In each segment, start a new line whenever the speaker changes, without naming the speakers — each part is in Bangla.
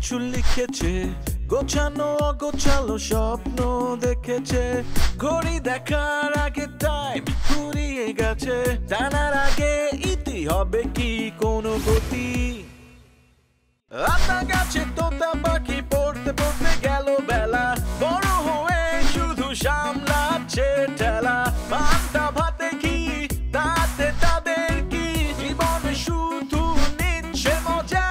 কিছু লিখেছে, গোছানো অগোছালো স্বপ্ন দেখেছে। ঘড়ি দেখার আগে টাইম ফুরিয়ে গেছে, জানার আগে ইতি হবে কি কোনো গতি। আতা গাছে তোতা পাখি পড়তে পড়তে গেল বেলা, বড় হয়ে শুধু সামলাচ্ছে ঠেলা। পান্তা ভাতে কি তাতে তাদের কি, জীবন শুধু নিচ্ছে মজা।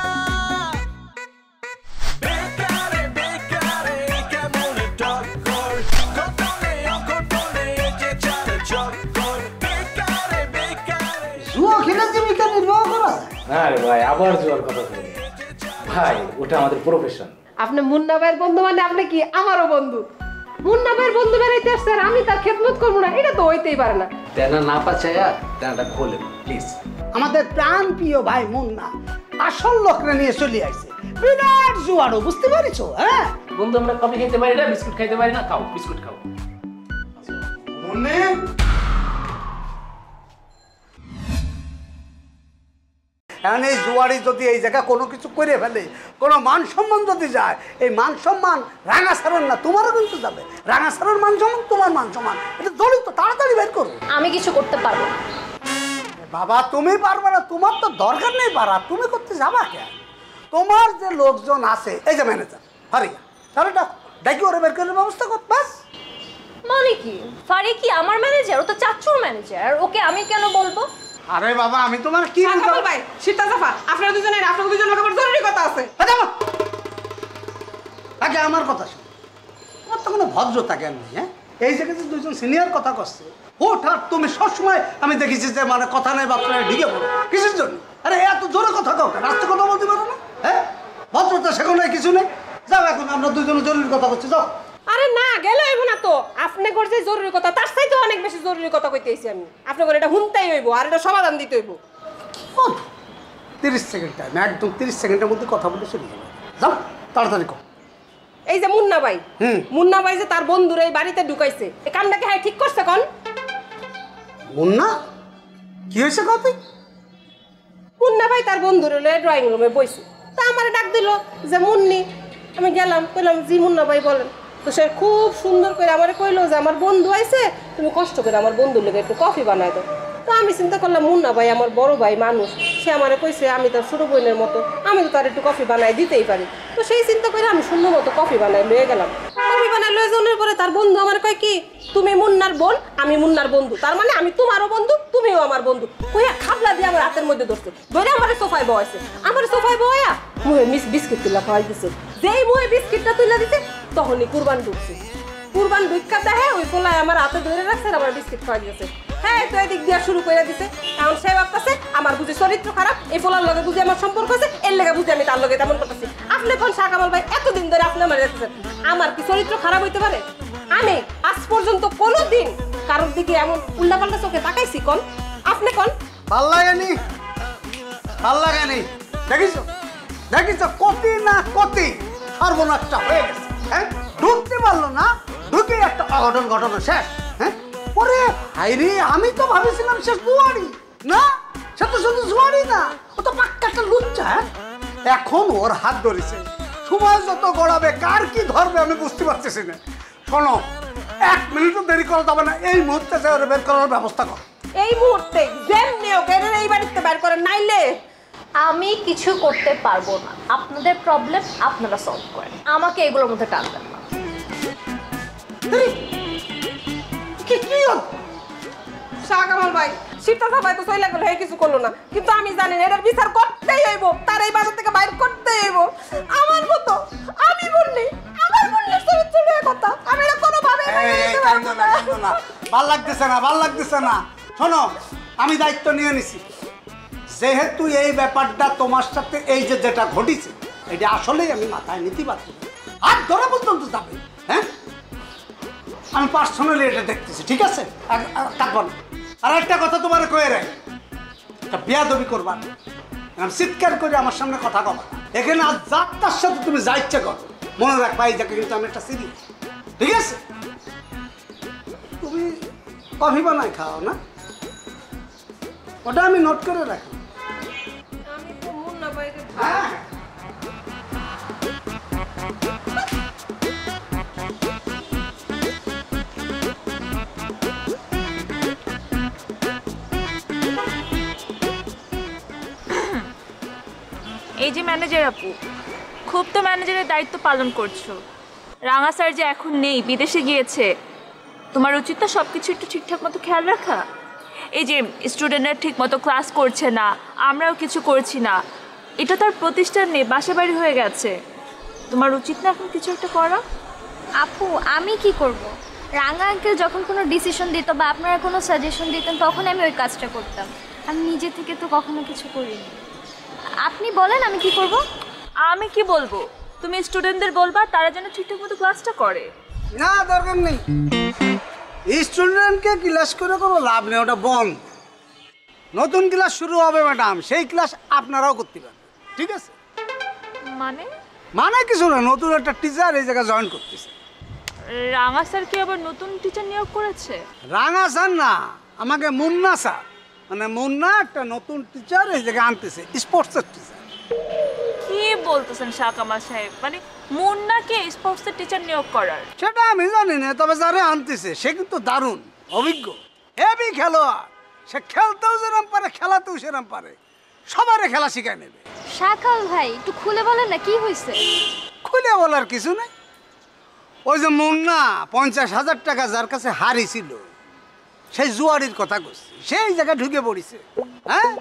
বেকারে বেকারে কেমন টক্কর, ঘটনে অঘটনে যে চারে চক্কর। বেকারে বেকারে
জুয়া খেলে জীবিকা নির্বাহ করা যায়?
আরে ভাই আবার জুয়ার কথা বলি ভাই, ওটা আমাদের প্রফেশন।
আপনি মুন্না ভাইয়ের বন্ধু মানে আপনি কি আমারও বন্ধু? মুন্না ভাইয়ের বন্ধু বেড়াইতে আসছে আর আমি তার খেদমত করবো না, এটা তো হইতেই পারে না।
তেনা না পাচায়া তেনাটা খোলে প্লিজ।
আমাদের প্রাণ প্রিয় ভাই মুন্না আসল লোকরে নিয়ে চলে আইছে, বিরাট জুয়ারও, বুঝতে পারিছো? হ্যাঁ
বন্ধু, আমরা কফি খাইতে পারি না, বিস্কুট খাইতে পারি না, খাও বিস্কুট খাও।
মুন্নি এখন এই জুয়ারি যদি এই জায়গায় কোনো কিছু করে ফেলে, কোনো মান সম্মান যদি যায়, এই মান সম্মান রাঙাছাড়ার না তোমারও কিন্তু যাবে। রাঙাছাড়ার মান সম্মান তোমার মান সম্মান, এটা জড়িত, তাড়াতাড়ি বের করো।
আমি কিছু করতে পারবো না।
বাবা তুমি পারবে না, তোমার তো দরকার নেই পারা, তুমি করতে যাবা কেন? তোমার যে লোকজন আছে, এই যে ম্যানেজার ফারিয়া, তাহলে ডাকি ওরে বের করার ব্যবস্থা কর, বাস।
মানে কি ফারি কি আমার ম্যানেজার? ও তো চাচুর ম্যানেজার, ওকে আমি কেন বলবো?
আরে বাবা আমি তোমার কি
কামাল ভাই, সীতা জাফা, আপনারা দুজনের আপনাদের দুজনের ব্যাপারে জরুরি কথা আছে।
আগে আমার কথা শোন, তোমার তো কোনো ভদ্রতা জ্ঞান নেই। হ্যাঁ এই জায়গায় যে দুজন সিনিয়র কথা করছে, হঠাৎ তুমি সবসময় আমি দেখেছি যে মানে কথা নেই বাচ্চারা ঢুকে পড়ো, কিসের জন্য? আরে এত জোরে কথা কাউ রাস্তা কথা বলতে পারো না? হ্যাঁ ভদ্রতা সেখানে কিছু নেই। যাও এখন আমরা দুজনে জরুরি কথা করছি, যাও।
আরে না গেলে হইব না তো, আপনি করে যে জরুরি কথা তার চাইতে অনেক বেশি জরুরি কথা কইতেছি আমি। আপনি করে এটা শুনতেই হইব আর এটা সমাধান দিতে হইব।
30 সেকেন্ড টাইম, একদম 30 সেকেন্ডের মধ্যে কথা বলে চলে যাবে, যাও তাড়াতাড়ি কর।
এই যে মুন্না ভাই, মুন্না ভাই যে তার বন্ধুর এই বাড়িতে ঢুকাইছে, এই কামটাকে হ্যাঁ ঠিক করছে কোন?
মুন্না কি হয়েছে কথা?
মুন্না ভাই তার বন্ধুর ড্রয়িং রুমে বইছে, তা আমার ডাক দিল যে মুন্নি। আমি গেলাম, কইলাম জি মুন্না ভাই বলেন। তো সে খুব সুন্দর করে আমার কইলো যে আমার বন্ধু আইছে, তুমি কষ্ট করে আমার বন্ধুর লেগে একটু কফি বানাই দাও। তো আমি চিন্তা করলাম মুন্না ভাই আমার বড় ভাই মানুষ, সে আমারে কইছে আমি তার ছোট বোনের মতো, আমি তো তার একটু কফি বানাই দিতেই পারি। তো সেই চিন্তা করে আমি সুন্দর মতো কফি বানাই লয়ে গেলাম। কফি বানাই লয়ে যাওয়ার পরে তার বন্ধু আমার কয় কি, তুমি মুন্নার বোন, আমি মুন্নার বন্ধু, তার মানে আমি তোমারও বন্ধু, তুমিও আমার বন্ধু। কইয়া খাবলা দিয়ে আমার হাতের মধ্যে ধরছে, ধরে আমার সোফায় বসাইছে। আমার সোফায় বয়া মুহে বিস্কিট তুলা খাওয়াই দিছে। যেই মুহে বিস্কিটটা তুলে দিছে তখনই কুরবান ঢুকছে। কুরবান ঢুকা দেখে ওই পোলায় আমার হাতে ধরে রাখছে আর আমার বিস্কিট খাওয়াই দিয়েছে। হ্যাঁ তো এদিক দিয়ে শুরু করে দিছে। এখন সে ভাবতেছে আমার বুঝি চরিত্র খারাপ, এই পোলার লগে বুঝি আমার সম্পর্ক আছে, এর লেগে বুঝি আমি তার লগে তেমন করতেছি। আপনি কোন শাহ কামাল ভাই এতদিন ধরে আপনি আমার দেখতেছেন, আমার কি চরিত্র খারাপ হইতে পারে? আমি আজ পর্যন্ত কোনোদিন কারোর দিকে এমন উল্টাপাল্টা চোখে তাকাইছি কোন? আপনি কোন?
ভাল লাগেনি, ভাল লাগেনি। দেখিস দেখিস কতি না কতি সর্বনাশটা হয়ে গেছে। হ্যাঁ ঢুকতে পারলো না, ঢুকে একটা অঘটন ঘটনা শেষ। হ্যাঁ পরে হাইরে আমি তো ভাবেছিলাম সে জুয়ারি না, সে তো শুধু জুয়ারি না, ও তো পাক্কা একটা লুচ্চা। এখন ওর হাত ধরেছে, সময় যত গড়াবে কার কি ধরবে আমি বুঝতে পারতেছি না। শোনো 1 মিনিটও দেরি করা যাবে না, এই মুহূর্তে যে ওরা বের করার ব্যবস্থা কর।
এই মুহূর্তে যেমনি ওকে এই বাড়িতে বের করেন, নাইলে
আমি কিছু করতে পারবো না। আপনাদের প্রবলেম আপনারা সলভ করেন, আমাকে এগুলোর মধ্যে টানবেন না।
শাহ কামাল ভাই, সীতা ভাই তো চলে গেল, হে কিছু করলো না, কিন্তু আমি জানি এটার বিচার করতেই হইব, তার এই বাজার থেকে বাইর করতেই হইব। আমার মতো আমি বললি আমার বললে চরিত্র নিয়ে কথা, আমি এটা কোনোভাবে
ভাল লাগতেছে না, ভাল লাগতেছে না। শোনো আমি দায়িত্ব নিয়ে নিছি, যেহেতু এই ব্যাপারটা তোমার সাথে এই যে যেটা ঘটেছে এটা আসলেই আমি মাথায় নিতে পারছি, আর ধরা পর্যন্ত যাবে। হ্যাঁ আমি পার্সোনালি এটা দেখতেছি, ঠিক আছে? কাটবো না। আর একটা কথা তোমার কয়ে রাখ, একটা বেয়াদবি করবা না, চিৎকার করে আমার সামনে কথা কবা এখানে। আর যাত্রার সাথে তুমি যা ইচ্ছা করো, মনে রাখবা এই জায়গায় কিন্তু আমি একটা সিরিয়াস, ঠিক আছে? তুমি কফি বানাই খাও না, ওটা আমি নোট করে রাখি।
আমি তো মুন্না ভাইকে
হ্যাঁ
এই যে ম্যানেজার আপু, খুব তো ম্যানেজারের দায়িত্ব পালন করছো। রাঙা স্যার যে এখন নেই, বিদেশে গিয়েছে, তোমার উচিত তো সব কিছু একটু ঠিকঠাক মতো খেয়াল রাখা। এই যে স্টুডেন্টরা ঠিক মতো ক্লাস করছে না, আমরাও কিছু করছি না, এটা তার প্রতিষ্ঠান নেই, বাসা বাড়ি হয়ে গেছে। তোমার উচিত না এখন কিছু একটা করা?
আপু আমি কি করব? রাঙা আঙ্কেল যখন কোনো ডিসিশন দিত বা আপনারা কোনো সাজেশন দিতেন তখন আমি ওই কাজটা করতাম। আমি নিজে থেকে তো কখনো কিছু করিনি। আপনি বলেন আমি কি করব?
আমি কি বলবো, তুমি স্টুডেন্টদের বলবা তারা যেন ঠিকঠাক মতো ক্লাসটা করে।
না, দরকার নেই। স্টুডেন্টকে ক্লাস করে কোনো লাভ নেই, ওটা বন্ধ। নতুন ক্লাস শুরু হবে ম্যাডাম, সেই ক্লাস আপনারাও করতে পারেন, ঠিক আছে?
মানে
কিছু না, নতুন একটা টিচার এই জায়গায় জয়েন করতেছে।
রাঙা স্যার কি আবার নতুন টিচার নিয়োগ করেছে?
রাঙা স্যার না, আমাকে মুন্না স্যার, মানে মুন্না একটা নতুন টিচার এই জায়গায় আনতেছে, স্পোর্টসের টিচার।
কি বলতেছেন শাহ কামাল সাহেব, মানে মুন্নাকে স্পোর্টসের টিচার নিয়োগ করার?
সেটা আমি জানি না, তবে যারা আনতেছে সে কিন্তু দারুণ অভিজ্ঞ, হেভি খেলোয়াড়। সে খেলতেও যেরকম পারে, খেলাতেও সেরকম পারে, সবারে খেলা শিখায় নেবে।
শাকাল ভাই একটু খুলে বলেন না কি হয়েছে?
খুলে বলার কিছু নেই। ওই যে মুন্না 50,000 টাকা যার কাছে হারিয়েছিল, সেই জুয়ারির কথা করছে, সেই জায়গায় ঢুকে পড়েছে। হ্যাঁ,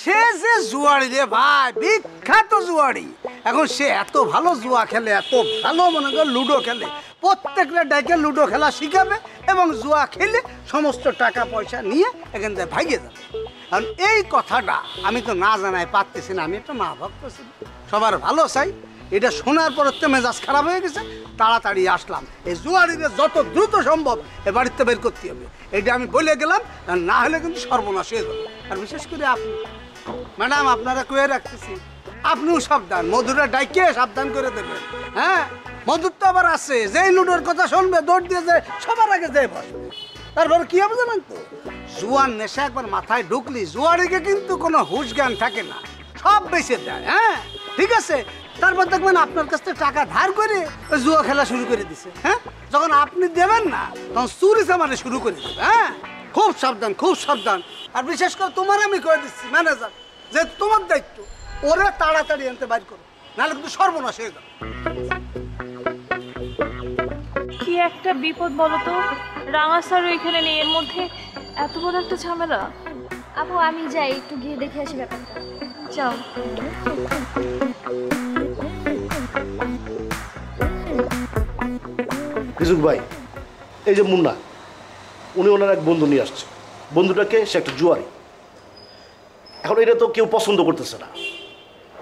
সে যে জুয়ারি রে ভাই, বিখ্যাত জুয়ারি। এখন সে এত ভালো জুয়া খেলে, এত ভালো মনে করে লুডো খেলে, প্রত্যেকটা ডাইকে লুডো খেলা শিখাবে এবং জুয়া খেলে সমস্ত টাকা পয়সা নিয়ে এখান থেকে ভাগিয়ে যাবে। কারণ এই কথাটা আমি তো না জানাই পারতেছি না, আমি একটা মা ভক্ত ছিল, সবার ভালো চাই। এটা শোনার পর তো মেজাজ খারাপ হয়ে গেছে, তাড়াতাড়ি আসলাম। এই জুয়ারিকে যত দ্রুত সম্ভব এ বাড়িতে বের করতে হবে, এটা আমি বলে গেলাম, না হলে কিন্তু সর্বনাশ হয়ে যাবে। আর বিশেষ করে আপনি ম্যাডাম, আপনারা কয়ে রাখতেছি, আপনিও সাবধান, মধুরা ডাইকে সাবধান করে দেবেন। হ্যাঁ, মধুর তো আবার আছে, যেই লুডোর কথা শুনবে দৌড় দিয়ে যায়, সবার আগে যেয়ে বসবে। তারপরে কি হবে জানেন তো, জুয়ার নেশা একবার মাথায় ঢুকলি জুয়ারিকে কিন্তু কোনো হুঁশ জ্ঞান থাকে না, সব বেঁচে দেয়। হ্যাঁ, ঠিক আছে। তারপর দেখবেন আপনার কাছ থেকে টাকা ধার করে জুয়া খেলা শুরু করে দিছে। হ্যাঁ, যখন আপনি দেবেন না তখন চুরি চামারি শুরু করে দেবে। হ্যাঁ, খুব সাবধান, খুব সাবধান। আর বিশেষ করে তোমার আমি করে দিচ্ছি ম্যানেজার, যে তোমার দায়িত্ব, ওরে তাড়াতাড়ি আনতে বাইর করো, নাহলে কিন্তু সর্বনাশ হয়ে যাবে।
কি একটা বিপদ বলো তো, রাঙা স্যার এখানে নেই, এর মধ্যে এত বড় একটা ঝামেলা।
আপু আমি যাই, একটু গিয়ে দেখে আসি ব্যাপারটা।
যাও।
রিজুক ভাই, এই যে মুন্না, উনি ওনার এক বন্ধু নিয়ে আসছে। বন্ধুটাকে সে একটা জুয়ারি। এখন এটা তো কেউ পছন্দ করতেছে না।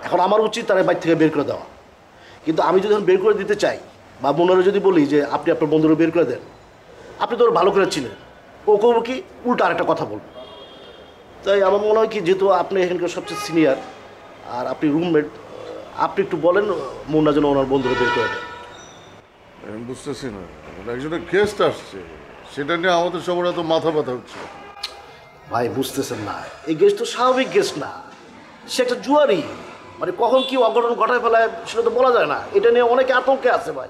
এখন আমার উচিত তার বাইর থেকে বের করে দেওয়া। কিন্তু আমি যদি বের করে দিতে চাই, বা মুন্নারে যদি বলি যে আপনি আপনার বন্ধুরা বের করে দেন, আপনি তো ওর ভালো করে চিনেন, ও করবো কি উল্টা আরেকটা কথা বলবো। তাই আমার মনে হয় কি, যেহেতু আপনি এখানকার সবচেয়ে সিনিয়র আর আপনি রুমমেট, আপনি একটু বলেন মুন্না যেন ওনার বন্ধুরা বের করে দেন।
আমি বুঝতেছি না, একজনের গেস্ট আসছে, সেটা নিয়ে আমাদের সবার এত মাথা ব্যথা হচ্ছে।
ভাই বুঝতেছেন না, এই গেস্ট তো স্বাভাবিক গেস্ট না, সে একটা জুয়ারি। মানে কখন কি অঘটন ঘটায় ফেলায় সেটা তো বলা যায় না। এটা নিয়ে অনেকে আতঙ্কে আছে ভাই,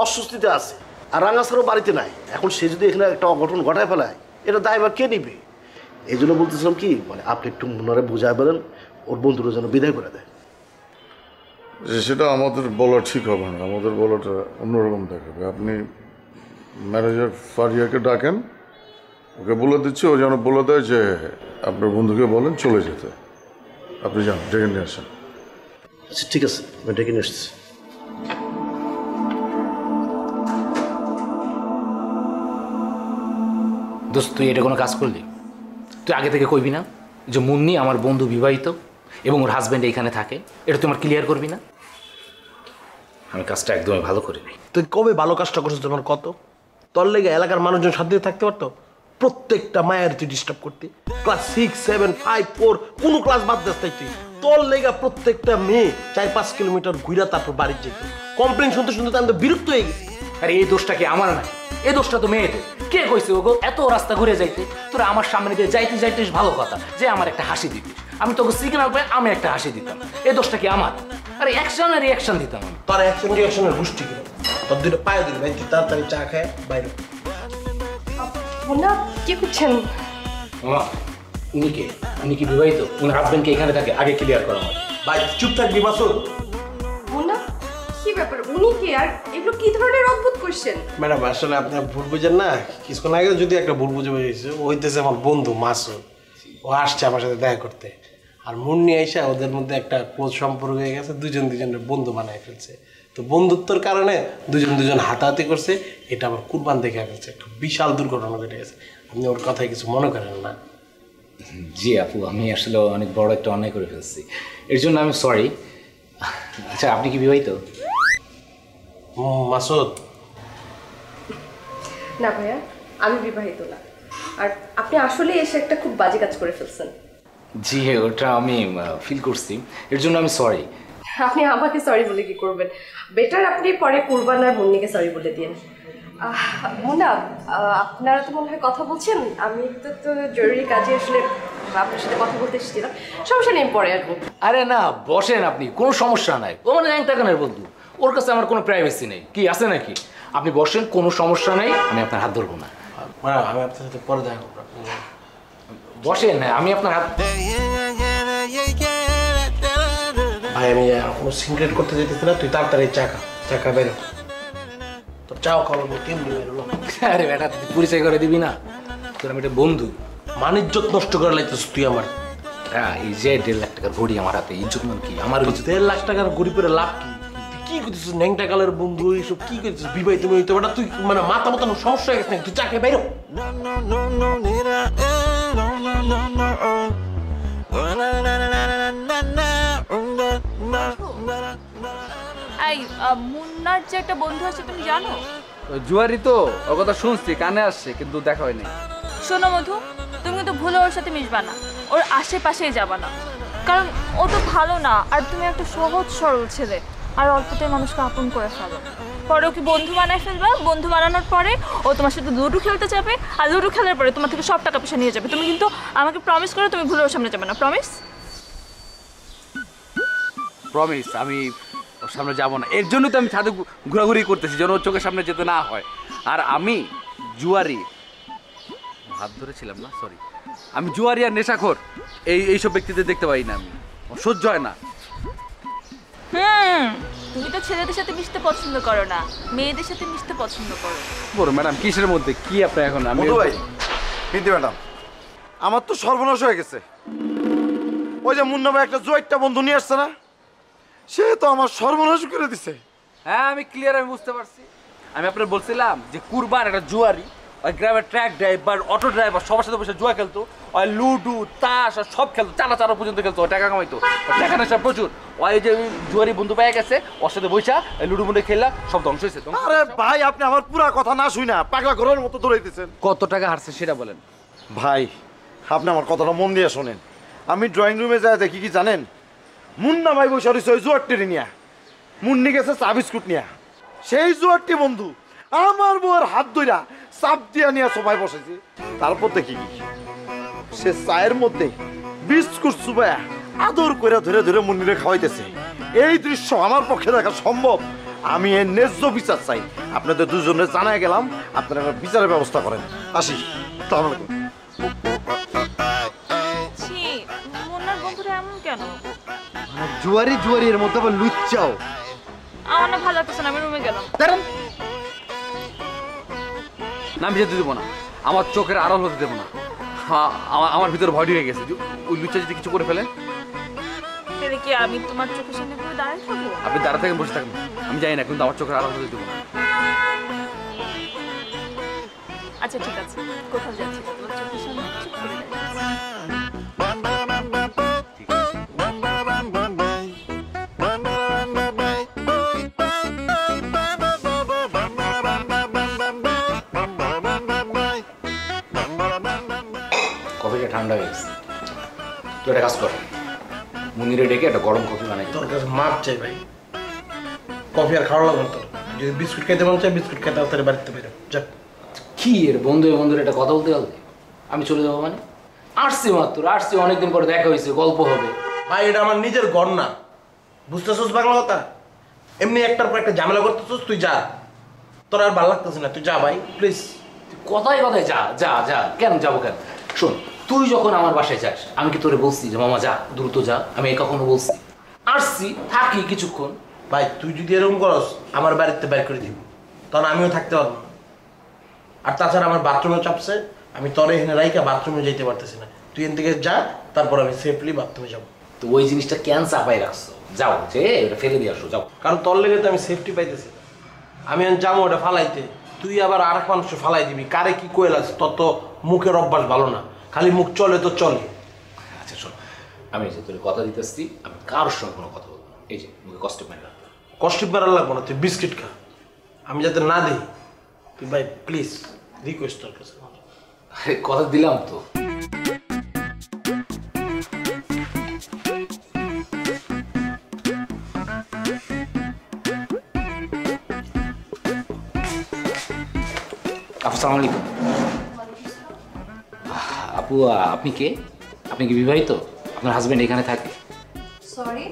অস্বস্তিতে আছে। আর রাঙা স্যারও বাড়িতে নাই। এখন সে যদি এখানে একটা অঘটন ঘটায় ফেলায়, এটা দায়ভার কে নিবে? এই জন্য বলতেছিলাম কি, মানে আপনি একটু মনে বুঝায় বলেন ওর বন্ধুরা যেন বিদায় করে দেয়।
সেটা আমাদের বলা ঠিক হবে না, আমাদের বলাটা অন্যরকম দেখাবে। আপনি ম্যানেজার ফারিয়াকে ডাকেন, ওকে বলে দিচ্ছি, ও যেন বলে দেয় যে আপনার বন্ধুকে বলেন চলে যেতে। আপনি যান, ডেকে নিয়ে আসেন।
আচ্ছা ঠিক আছে, আমি ডেকে নিয়ে এসেছি।
দোস্ত, তুই এটা কোনো কাজ করলি? তুই আগে থেকে কইবি না যে মুন্নি আমার বন্ধু বিবাহিত এবং ওর হাজব্যান্ড এইখানে থাকে? এটা তুই আমার ক্লিয়ার করবি না? আমি কাজটা একদমই ভালো করিনি।
তুই কবে ভালো কাজটা করছিস? তোমার কত তোর লেগে এলাকার মানুষজন শান্তিতে থাকতে পারতো? প্রত্যেকটা মায়ের তুই ডিস্টার্ব করতি। ক্লাস 6, 7, 5, 4 কোনো ক্লাস বাদ দিস তাই তুই। তোর লেগে প্রত্যেকটা মেয়ে 4-5 কিলোমিটার ঘুরা তারপর বাড়ি যেত। কমপ্লেন শুনতে শুনতে আমি তো বিরক্ত হয়ে গেছি।
আরে এই দোষটা কি আমার না, এই দোষটা তো মেয়েদের। কে কইছে ওগো এত রাস্তা ঘুরে যাইতে? তোরা আমার সামনে দিয়ে যাইতে যাইতে ভালো কথা যে আমার একটা হাসি দিতিস, আমি তোকে সিগন্যাল পাই আমি একটা হাসি দিতাম। এই দোষটা কি আমার? আরে অ্যাকশন আর রিঅ্যাকশন দিতাম আমি।
তোর অ্যাকশন রিঅ্যাকশনের গোষ্ঠী কিনা তোর দুটো পায়ে দিল ভাই, তুই তাড়াতাড়ি চা খায় বাইরে।
মুন্না কি করছেন?
মামা উনি কি বিবাহিত? উনি হাজবেন্ডকে এখানে থাকে, আগে ক্লিয়ার করা আমার।
ভাই চুপ থাকবি মাসুদ।
মুন্না কি ব্যাপার, উনি কি আর এগুলো কি ধরনের অদ্ভুত কোশ্চেন?
ম্যাডাম আসলে আপনি ভুল বুঝেন না, কিছুক্ষণ আগে যদি একটা ভুল বুঝে হয়েছে, ও হইতেছে আমার বন্ধু মাসুদ। ও আসছে আমার সাথে দেখা করতে, আর মুন্নি আইসা ওদের মধ্যে একটা ক্লোজ সম্পর্ক হয়ে গেছে, দুজনের বন্ধু বানায় ফেলছে। তো বন্ধুত্বর কারণে দুজন হাতাহাতি করছে, এটা আবার কুরবান দেখে ফেলছে, একটা বিশাল দুর্ঘটনা ঘটে গেছে। আপনি ওর কথায় কিছু মনে করেন না?
জি আপু, আমি আসলে অনেক বড় একটা অন্যায় করে ফেলছি, এর জন্য আমি সরি। আচ্ছা আপনি কি বিবাহিত?
মাসুদ
না ভাইয়া, আমি বিবাহিত না। আর আপনি আসলে এসে একটা খুব বাজে কাজ করে ফেলছেন।
জি ওটা আমি ফিল করছি, এর জন্য আমি সরি।
আপনি আমাকে সরি বলে কি করবেন? বেটার আপনি পরে কুরবান আর মুন্নিকে সরি বলে দিন। মুন্না, আপনারা তো মনে হয় কথা বলছেন, আমি তো জরুরি কাজে আসলে আপনার সাথে কথা বলতে এসেছিলাম। সমস্যা নেই, পরে আসবো।
আরে না বসেন আপনি, কোনো সমস্যা নাই। ও মানে টাকানের বন্ধু, ওর কাছে আমার কোনো প্রাইভেসি নেই, কি আছে নাকি? আপনি বসেন, কোনো সমস্যা নেই, আমি আপনার হাত ধরবো না।
আমি আপনার সাথে পরে দেখা করবো।
বসেন, আমি আপনার হাত।
ভাই আমি কোনো সিগারেট করতে যেতেছি না, তুই তাড়াতাড়ি চা খা বেরো। তোর চাও খাওয়াবো, কেমনি বেরোলো?
আরে বেটা তুই পরিচয় করে দিবি না, তোর আমি একটা বন্ধু।
মানিজ্জত নষ্ট করে লাইতেছিস তুই আমার।
হ্যাঁ এই যে 1.5 লাখ টাকার ঘড়ি আমার হাতে, ইজ্জত মান কি আমার?
1.5 লাখ টাকার ঘড়ি পরে লাভ কি? তুই কি করতেছিস? ন্যাংটা কালের বন্ধু এইসব কি করতেছিস? বিবাহিত বিবাহিত বেটা তুই, মানে মাথা মতো সমস্যা হয়ে গেছে নাকি? তুই চা খেয়ে বেরো।
এই মুন্নার যে একটা বন্ধু আছে তুমি জানো?
জুয়ারি তো, ওর কথা শুনছি, কানে আসছে, কিন্তু দেখা হয়নি।
শোনো মধু, তুমি কিন্তু ভুলে ওর সাথে মিশবা না, ওর আশেপাশেই যাবা না, কারণ ও তো ভালো না। আর তুমি একটা সহজ সরল ছেলে, আর অল্পতে মানুষকে আপন করে ফেলো। পরে ওকে বন্ধু বানায় ফেলবা, বন্ধু বানানোর পরে ও তোমার সাথে লুডো খেলতে যাবে, আর লুডো খেলার পরে তোমার থেকে সব টাকা পয়সা নিয়ে যাবে। তুমি কিন্তু আমাকে প্রমিস করো তুমি ভুলে ওর সামনে যাবে না, প্রমিস?
প্রমিস, আমি ওর সামনে যাবো না। এর জন্য তো আমি ছাদে ঘোরাঘুরি করতেছি, যেন ওর চোখের সামনে যেতে না হয়। আর আমি জুয়ারি, হাত ধরেছিলাম না, সরি, আমি জুয়ারি আর নেশাখোর এইসব ব্যক্তিদের দেখতে পাই না, আমি সহ্য হয় না।
তুমি তো ছেলেদের সাথে মিশতে পছন্দ করো না, মেয়েদের সাথে মিশতে পছন্দ করো।
বড় ম্যাডাম কিসের মধ্যে কি আপনার এখন? আমি
ভাই বিদ্যি ম্যাডাম, আমার তো সর্বনাশ হয়ে গেছে। ওই যে মুন্না ভাই একটা জয়টা বন্ধু নিয়ে আসছে না, সে তো আমার সর্বনাশ করে দিছে।
হ্যাঁ আমি ক্লিয়ার, আমি বুঝতে পারছি। আমি আপনার বলছিলাম যে কুরবান একটা জুয়ারি, ওই গ্রামের ট্রাক ড্রাইভার, অটো ড্রাইভার সবার সাথে বসে জুয়া খেলতো, ওই লুডু তাস আর সব খেলতো, চারা পর্যন্ত খেলতো, টাকা কামাইতো, টাকা নেশা প্রচুর। ওই যে জুয়ারি বন্ধু পেয়ে গেছে, ওর সাথে বৈশা লুডু মুডে খেললা, সব ধ্বংস হয়েছে।
আরে ভাই আপনি আমার পুরা কথা না শুই না পাগলা ঘরের মতো দৌড়াইতেছেন।
কত টাকা হারছে সেটা বলেন
ভাই। আপনি আমার কথাটা মন দিয়ে শোনেন। আমি ড্রয়িং রুমে যাই দেখি কি জানেন, মুন্না ভাই বসে রয়েছে ওই জুয়ারটি নিয়ে, মুন্নি গেছে চা বিস্কুট নিয়ে। সেই জুয়ারটি বন্ধু আমার বউয়ের হাত ধইরা চাপ দিয়া নিয়ে সবাই বসেছে। তারপর দেখি কি সে চায়ের মধ্যে বিস্কুট চুবায়া আদর করে ধরে ধরে মুন্নিরে খাওয়াইতেছে। এই দৃশ্য আমার পক্ষে দেখা সম্ভব? আমি এর ন্যায্য বিচার চাই। আপনাদের দুজনে জানাই গেলাম, আপনারা একটা বিচারের ব্যবস্থা করেন। আসি। আসসালামু আলাইকুম।
মুন্নার বন্ধুরা এমন কেন?
জুয়ারি এর মধ্যে আবার লুচ্চাও।
আমার না ভালো লাগতেছে না, আমি রুমে গেলাম।
না আমি যেতে দেবো না, আমার চোখের আড়াল হতে দেবো না। আমার ভিতরে ভয় হয়ে গেছে, ওই লুচ্চা যদি কিছু করে ফেলে।
কি আমি তোমার চোখের সামনে করে দাঁড়িয়ে থাকবো?
আপনি দাঁড়া থেকে বসে থাকবেন, আমি জানি না, কিন্তু আমার চোখের আড়াল হতে দেবো না।
আচ্ছা ঠিক আছে, কোথাও যাচ্ছি তোমার চোখের সামনে চুপ করে
কফিটা ঠান্ডা হয়ে গেছে, তুই একটা কাজ কর, মুনিরে ডেকে একটা গরম কফি বানাই।
তোর কাছে মাপ চাই ভাই, কফি আর খাওয়া লাগবে তোর। যদি বিস্কুট খেতে মন চাই বিস্কুট খেতে তাহলে বাড়িতে বেরো যা।
কি এর বন্ধুর একটা কথা বলতে গেলে আমি চলে যাবো মানে? আসছি মাত্র, আসছি, অনেকদিন পরে দেখা হয়েছে, গল্প হবে।
ভাই এটা আমার নিজের ঘর না, বুঝতেছস বাংলা কথা? এমনি একটার পর একটা ঝামেলা করতেছস, তুই যা। তোর আর ভালো লাগতেছে না, তুই যা ভাই প্লিজ।
কথায় কথায় যা যা যা, কেন যাবো কেন? শোন, তুই যখন আমার বাসায় যাস আমি কি তোরে বলছি যে মামা যা দ্রুত যা? আমি কখনো বলছি? আসছি, থাকি কিছুক্ষণ।
ভাই তুই যদি এরকম করস আমার বাড়িতে বের করে দিব, তখন আমিও থাকতে পারবো না। আর তাছাড়া আমার বাথরুমে চাপছে, আমি তোরে এখানে রাইকা বাথরুমে যেতে পারতেছি না। তুই এখান থেকে যা, তারপর আমি সেফলি বাথরুমে যাবো।
তো ওই জিনিসটা কেন চাপাই রাখছো? যাও, যে ওটা ফেলে দিয়ে আসো, যাও।
কারণ তোর লেগে তো আমি সেফটি পাইতেছি না। আমি যাবো ওটা ফালাইতে, তুই আবার আরেক মানুষকে ফালাই দিবি। কারে কি কইল আছে, তোর তো মুখের অভ্যাস ভালো না, খালি মুখ চলে তো চলে।
আচ্ছা শোন, আমি যে তোর কথা দিতেছি, আমি কারোর সঙ্গে কোনো কথা বলবো না। এই যে মুখে কষ্ট মেরে রাখবো।
কষ্ট বেড়ার লাগবো না, তুই বিস্কিট খা, আমি যাতে না দিই। তুই ভাই প্লিজ, রিকোয়েস্ট তোর কাছে।
কথা দিলাম তো। আসসালামু আলাইকুম। আপু, আপনি কে? আপনি কি বিবাহিত? আপনার হাজবেন্ড এখানে থাকে?
সরি,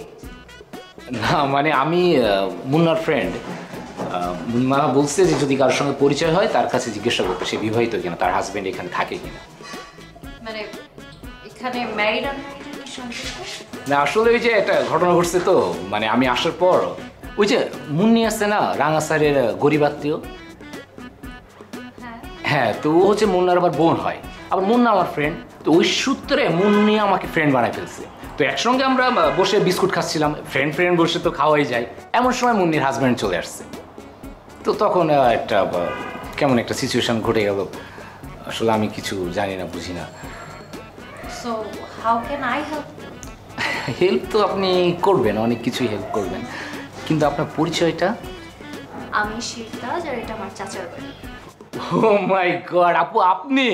না মানে আমি মুন্নার ফ্রেন্ড। মুন্না বলছে যে যদি কারোর সঙ্গে পরিচয় হয় তার কাছে জিজ্ঞাসা করতে, সে বিবাহিত কিনা, তার হাজবেন্ড এখানে থাকে কিনা।
মানে এখানে ম্যারিড আনম্যারিড কি সম্পর্ক?
না আসলে ওই যে একটা ঘটনা ঘটছে তো, মানে আমি আসার পর ওই যে মুন্নি আছে না, রাঙা স্যারের গরিব আত্মীয়। হ্যাঁ, তো ও হচ্ছে মুন্নার আবার বোন হয়, আবার মুন্না আমার ফ্রেন্ড। তো ওই সূত্রে মুন্নি আমাকে ফ্রেন্ড বানায় ফেলছে। তো একসঙ্গে আমরা বসে বিস্কুট খাচ্ছিলাম, ফ্রেন্ড ফ্রেন্ড বসে তো খাওয়াই যায়। এমন সময় মুন্নির হাজব্যান্ড চলে আসছে। তো তখন একটা কেমন একটা সিচুয়েশন ঘটে গেল। আসলে আমি কিছু জানি না, বুঝি না।
So how can I help?
Help তো আপনি করবেন, অনেক কিছুই হেল্প করবেন, কিন্তু আপনার পরিচয়টা?
আমি শিবরাজ, আর এটা আমার চাচার বাড়ি।
ও মাই গড, আপু আপনি?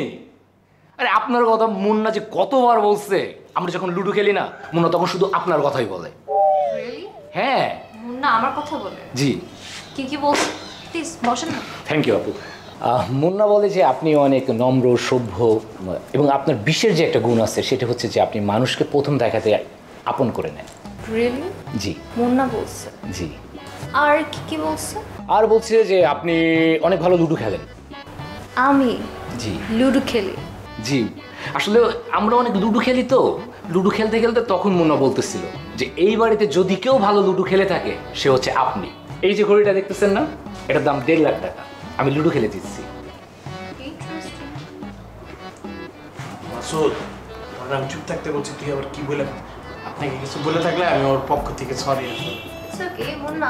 আরে আপনার কথা মুন্না যে কতবার বলছে। আমরা যখন লুডো খেলি না, মুন্না তখন শুধু আপনার কথাই বলে।
রিয়েলি?
হ্যাঁ।
মুন্না আমার কথা বলে?
জি।
কি কি বলছে? প্লিজ বসেন না।
থ্যাংক ইউ আপু। মুন্না বলে যে আপনি অনেক নম্র, সভ্য, এবং আপনার বিশেষ যে একটা গুণ আছে সেটা হচ্ছে যে আপনি মানুষকে প্রথম দেখাতে আপন করে নেন।
রিয়েলি?
জি।
মুন্না বলছে?
জি।
আর কি কি বলছে?
আর বলছে যে আপনি অনেক ভালো লুডো খেলেন।
আমি?
জি।
লুডো খেলি?
জি, আসলে আমরা অনেক লুডো খেলি তো, লুডো খেলতে খেলতে তখন মুন্না বলতেছিল যে এই বাড়িতে যদি কেউ ভালো লুডো খেলে থাকে সে হচ্ছে আপনি। এই যে ঘড়িটা দেখতেছেন না, এটার দাম 1.5 লাখ টাকা। আমি লুডো খেলে দিচ্ছি।
মাসুদ, আমি চুপ থাকতে বলছি, তুই আবার কি বলে? আপনাকে কিছু বলে থাকলে আমি ওর পক্ষ থেকে সরি।
ওকে মুন্না,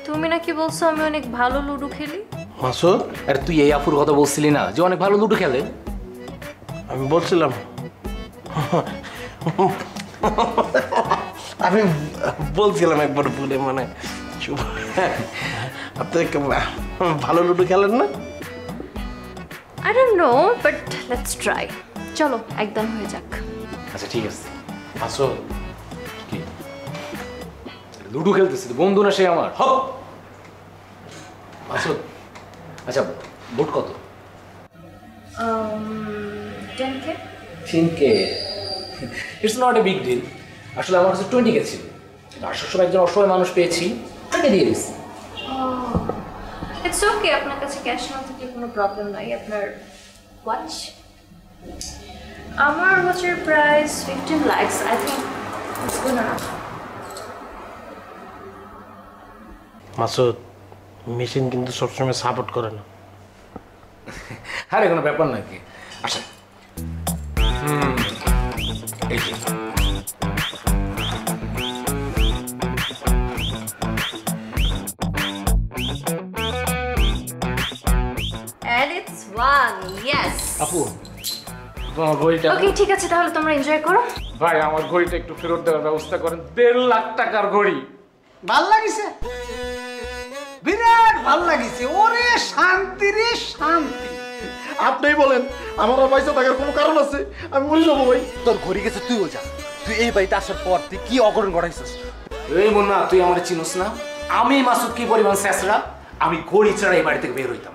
তুমি নাকি বলছো আমি অনেক ভালো লুডো খেলি?
মাসুদ,
আরে তুই এই আপুর কথা বলছিলি না যে অনেক ভালো লুডো খেলে?
আমি বলছিলাম, আমি বলছিলাম একবার ভুলে, মানে আপনি ভালো লুডো খেলেন না?
I don't know, but let's try. চলো একদম হয়ে যাক।
আচ্ছা ঠিক আছে। আসো, কি লুডো খেলতেছি তো, বন্ধু না সে আমার। হপ আসো। আচ্ছা বোট কত?
10K?
10K? It's not a big deal. আসলে আমার কাছে 20K ছিল, আসার সময় একজন অসহায় মানুষ পেয়েছি, তাকে দিয়ে দিচ্ছি।
ইটস ওকে, আপনার কাছে ক্যাশ না থাকলে কোনো প্রবলেম নাই। আপনার ওয়াচ? আমার ওয়াচের price 15 lakhs, I think it's good enough.
Masud, machine কিন্তু সবসময় সাপোর্ট করে না।
আরে কোনো ব্যাপার নাকি। আচ্ছা এই যে
And it's one, yes.
আপু তোমার ঘড়িটা।
ওকে ঠিক আছে, তাহলে তোমরা এনজয় করো।
ভাই আমার ঘড়িটা একটু ফেরত দেওয়ার ব্যবস্থা করেন। 1.5 লাখ টাকার ঘড়ি।
ভাল লাগিছে, বিরাট ভাল লাগিছে। ওরে শান্তি রে শান্তি।
আপনিই বলেন আমার আর পয়সা থাকার কোনো কারণ আছে? আমি মরে যাবো ভাই।
তোর ঘড়ি গেছে, তুইও যা। তুই এই বাড়িতে আসার পর তুই কি অঘটন ঘটাইছিস?
এই মুন্না, তুই আমার চিনোস না? আমি মাসুদ কি পরিমাণ শেষরা, আমি ঘড়ি ছাড়া এই বাড়ি থেকে বের হইতাম।